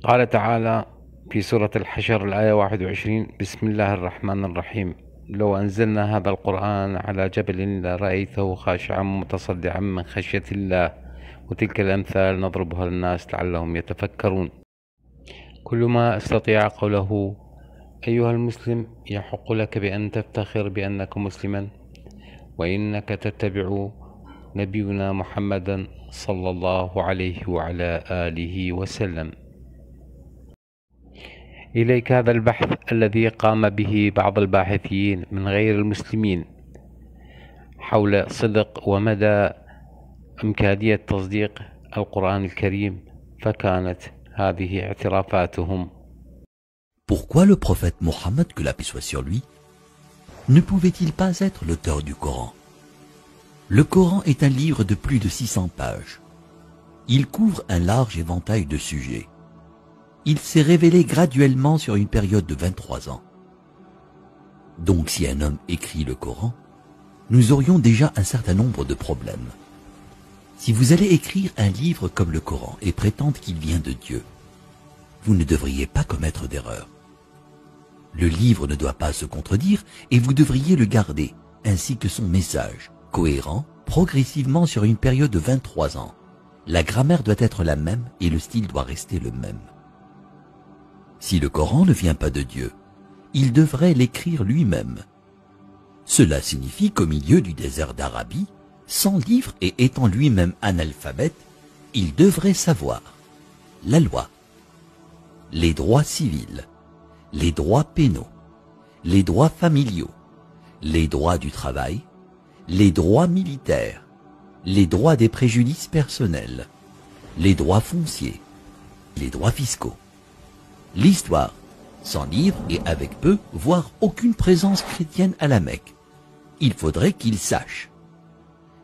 قال تعالى في سورة الحشر الآية 21: بسم الله الرحمن الرحيم. لو أنزلنا هذا القرآن على جبل لرأيته خاشعا متصدعا من خشية الله وتلك الأمثال نضربها للناس لعلهم يتفكرون. كل ما أستطيع قوله: أيها المسلم، يحق لك بأن تفتخر بأنك مسلما وإنك تتبع نبينا محمدا صلى الله عليه وعلى آله وسلم. إليك هذا البحث الذي قام به بعض الباحثين من غير المسلمين حول صدق ومدى إمكانية تصديق القرآن الكريم، فكانت هذه اعترافاتهم. Pourquoi le prophète Mohammed, que la paix soit sur lui, ne pouvait-il pas être l'auteur du Coran? Le Coran est un livre de plus de 600 pages. Il couvre un large éventail de sujets. Il s'est révélé graduellement sur une période de 23 ans. Donc si un homme écrit le Coran, nous aurions déjà un certain nombre de problèmes. Si vous allez écrire un livre comme le Coran et prétendre qu'il vient de Dieu, vous ne devriez pas commettre d'erreur. Le livre ne doit pas se contredire et vous devriez le garder, ainsi que son message, cohérent, progressivement sur une période de 23 ans. La grammaire doit être la même et le style doit rester le même. Si le Coran ne vient pas de Dieu, il devrait l'écrire lui-même. Cela signifie qu'au milieu du désert d'Arabie, sans livre et étant lui-même analphabète, il devrait savoir la loi, les droits civils, les droits pénaux, les droits familiaux, les droits du travail, les droits militaires, les droits des préjudices personnels, les droits fonciers, les droits fiscaux. L'histoire, sans livre et avec peu, voire aucune présence chrétienne à la Mecque. Il faudrait qu'il sache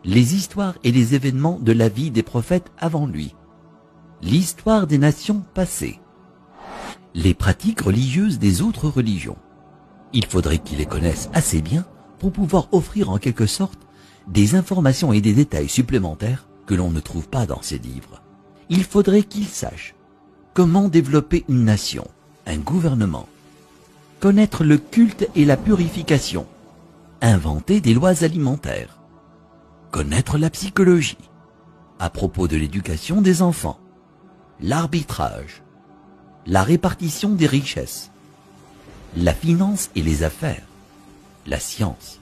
les histoires et les événements de la vie des prophètes avant lui, l'histoire des nations passées, les pratiques religieuses des autres religions. Il faudrait qu'il les connaisse assez bien pour pouvoir offrir en quelque sorte des informations et des détails supplémentaires que l'on ne trouve pas dans ces livres. Il faudrait qu'il sache comment développer une nation, un gouvernement, connaître le culte et la purification, inventer des lois alimentaires, connaître la psychologie, à propos de l'éducation des enfants, l'arbitrage, la répartition des richesses, la finance et les affaires, la science,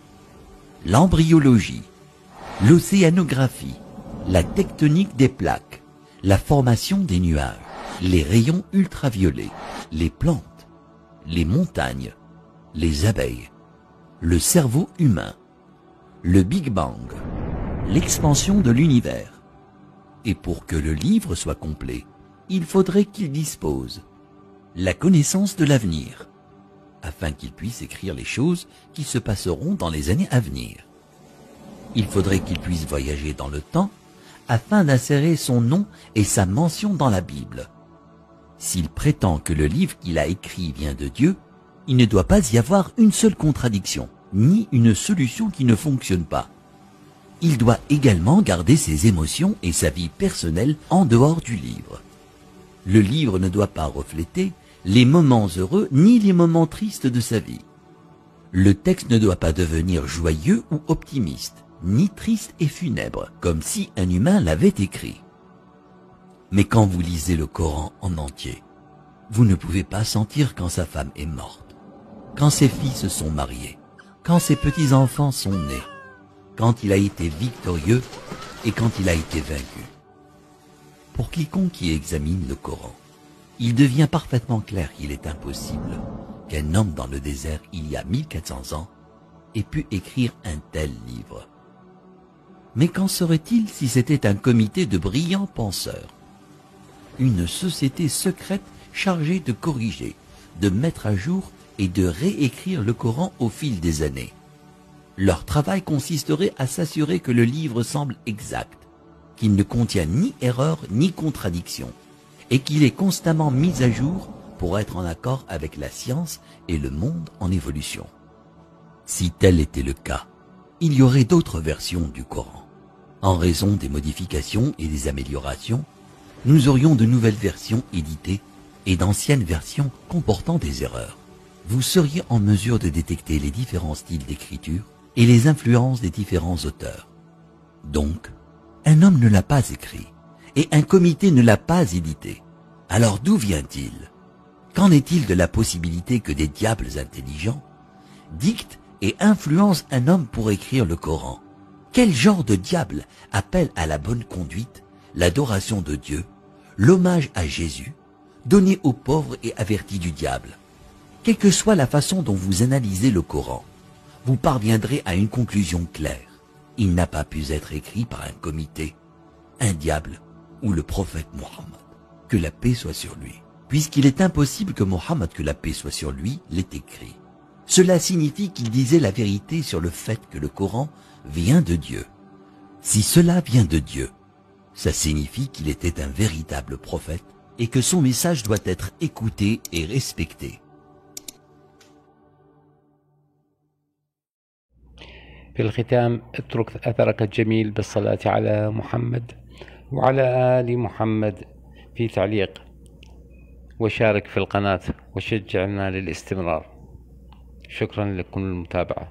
l'embryologie, l'océanographie, la tectonique des plaques, la formation des nuages, les rayons ultraviolets, les plantes, les montagnes, les abeilles, le cerveau humain, le Big Bang, l'expansion de l'univers. Et pour que le livre soit complet, il faudrait qu'il dispose la connaissance de l'avenir, afin qu'il puisse écrire les choses qui se passeront dans les années à venir. Il faudrait qu'il puisse voyager dans le temps, afin d'insérer son nom et sa mention dans la Bible. S'il prétend que le livre qu'il a écrit vient de Dieu, il ne doit pas y avoir une seule contradiction, ni une solution qui ne fonctionne pas. Il doit également garder ses émotions et sa vie personnelle en dehors du livre. Le livre ne doit pas refléter les moments heureux ni les moments tristes de sa vie. Le texte ne doit pas devenir joyeux ou optimiste, ni triste et funèbre, comme si un humain l'avait écrit. Mais quand vous lisez le Coran en entier, vous ne pouvez pas sentir quand sa femme est morte, quand ses filles se sont mariées, quand ses petits-enfants sont nés, quand il a été victorieux et quand il a été vaincu. Pour quiconque qui examine le Coran, il devient parfaitement clair qu'il est impossible qu'un homme dans le désert il y a 1400 ans ait pu écrire un tel livre. Mais qu'en serait-il si c'était un comité de brillants penseurs, une société secrète chargée de corriger, de mettre à jour et de réécrire le Coran au fil des années? Leur travail consisterait à s'assurer que le livre semble exact, qu'il ne contient ni erreur ni contradiction, et qu'il est constamment mis à jour pour être en accord avec la science et le monde en évolution. Si tel était le cas, il y aurait d'autres versions du Coran. En raison des modifications et des améliorations, nous aurions de nouvelles versions éditées et d'anciennes versions comportant des erreurs, vous seriez en mesure de détecter les différents styles d'écriture et les influences des différents auteurs. Donc, un homme ne l'a pas écrit et un comité ne l'a pas édité. Alors d'où vient-il? Qu'en est-il de la possibilité que des diables intelligents dictent et influencent un homme pour écrire le Coran? Quel genre de diable appelle à la bonne conduite, l'adoration de Dieu, l'hommage à Jésus, donné aux pauvres et avertis du diable? Quelle que soit la façon dont vous analysez le Coran, vous parviendrez à une conclusion claire. Il n'a pas pu être écrit par un comité, un diable ou le prophète Mohammed, que la paix soit sur lui, puisqu'il est impossible que Mohammed, que la paix soit sur lui, l'ait écrit. Cela signifie qu'il disait la vérité sur le fait que le Coran vient de Dieu. Si cela vient de Dieu, ça signifie qu'il était un véritable prophète et que son message doit être écouté et respecté. في الختام اترك أثرك الجميل بالصلاة على محمد وعلى آل محمد في تعليق، وشارك في القناة وشجعنا للاستمرار. شكرا لكم المتابعة.